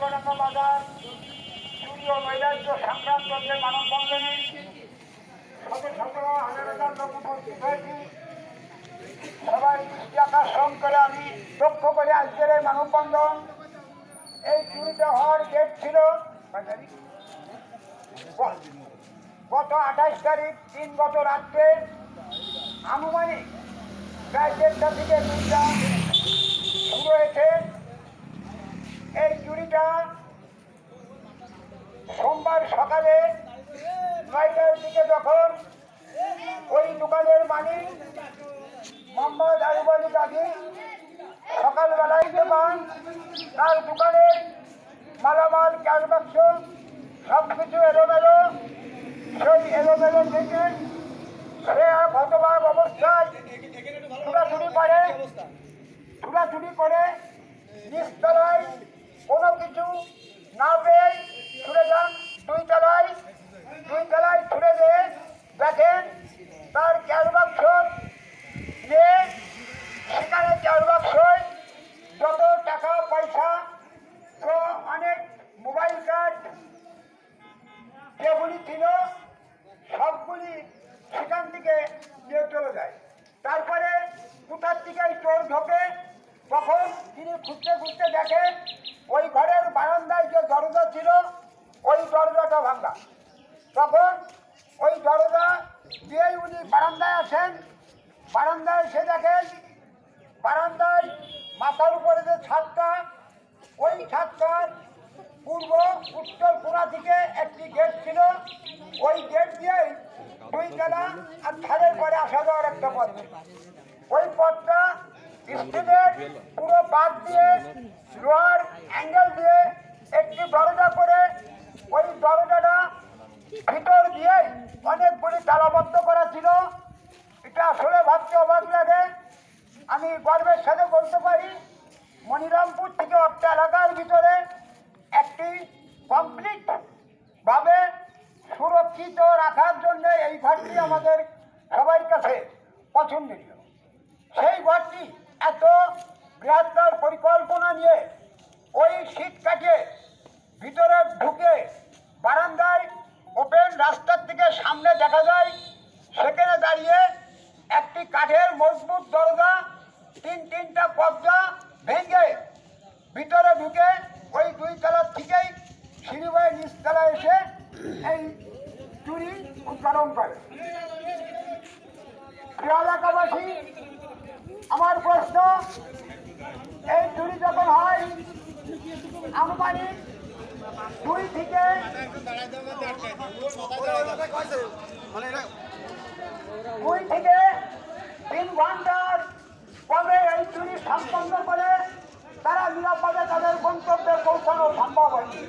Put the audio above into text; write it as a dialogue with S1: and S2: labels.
S1: চুয়াডাঙ্গা বাজার চুরি ও নৈরাজ্য সংক্রান্ত যে মানববন্ধনে শত শত হাজার হাজার লোক উপস্থিত হয়েছি। সবাই দৃষ্টি আকর্ষণ করে আমি লক্ষ্য করে আজকের এই মানববন্ধন। এই চুরিটা হওয়ার ডেট ছিল গত 28 তারিখ, গত রাত্রে আনুমানিক প্রায় 1:30 থেকে 2টা শুরু হয়েছে। এই চুরিটা সোমবার সকালে 9টার দিকে যখন ওই দোকানের মালিক মোহাম্মদ আয়ুব আলী গাজী সকালবেলায় পান তার দোকানের মালামাল ক্যাশ বাক্স সব কিছু এলোমেলো। সেই এলোমেলো থেকে সে হতবাক অবস্থায় ছুটাছুটি করে নিচতলায় কোনো কিছু না পেয়ে ছুটে যান দুই তলায় ছুটে যেয়ে দেখেন তার ক্যাশ বাক্স নিয়ে সেখানে ক্যাশ বাক্সয় যত টাকা পয়সা তো অনেক মোবাইল কার্ড যেগুলি ছিল সবগুলি সেখান থেকে নিয়ে চলে যায়। তারপরে কোথার থেকে চোর ঢোকে তখন তিনি খুঁজতে খুঁজতে দেখেন ওই ঘরের বারান্দায় যে দরজা ছিল ওই দরজাটা ভাঙা। তখন ওই দরজা দিয়েই উনি বারান্দায় আসেন। বারান্দায় এসে দেখেন বারান্দায় মাথার উপরে যে ছাদটা, ওই ছাদটার পূর্ব উত্তর কোণা দিকে একটি গেট ছিল। ওই গেট দিয়েই 2 তলা আর ছাদের পরে আসা যাওয়ার একটা পথ। ওই পথটা স্টিলের পুরো বাদ দিয়ে লোহার অ্যাঙ্গেল দিয়ে একটি দরজা করে ওই দরজাটা ভিতর দিয়ে অনেকগুলি তালাবদ্ধ করা ছিল। এটা আসলে ভাবতে অবাক লাগে। আমি গর্বের সাথে বলতে পারি মনিরামপুর থেকে অর্থ এলাকার ভিতরে একটি কমপ্লিট ভাবে সুরক্ষিত রাখার জন্য এই ঘরটি আমাদের সবার কাছে পছন্দনীয়। সেই ঘরটি এত বৃহত্তর পরিকল্পনা নিয়ে ওই শীত কাটিয়ে ভিতরে ঢুকে বারান্দায় ওপেন রাস্তার থেকে সামনে দেখা যায় সেখানে দাঁড়িয়ে একটি কাঠের মজবুত দরজা 3টা কবজা ভেঙে ভিতরে ঢুকে ওই 2 তলার থেকেই সিঁড়ি হয়ে নিচতলায় এসে এই চুরি উদ্ঘাটন করে। প্রিয় এলাকাবাসী, আমার প্রশ্ন, এই চুরি যখন হয় আনুমানিক 2 থেকে 3 ঘন্টার পরে এই চুরি সম্পন্ন করে তারা নিরাপদে তাদের গন্তব্যে পৌঁছানো সম্ভব হয়নি।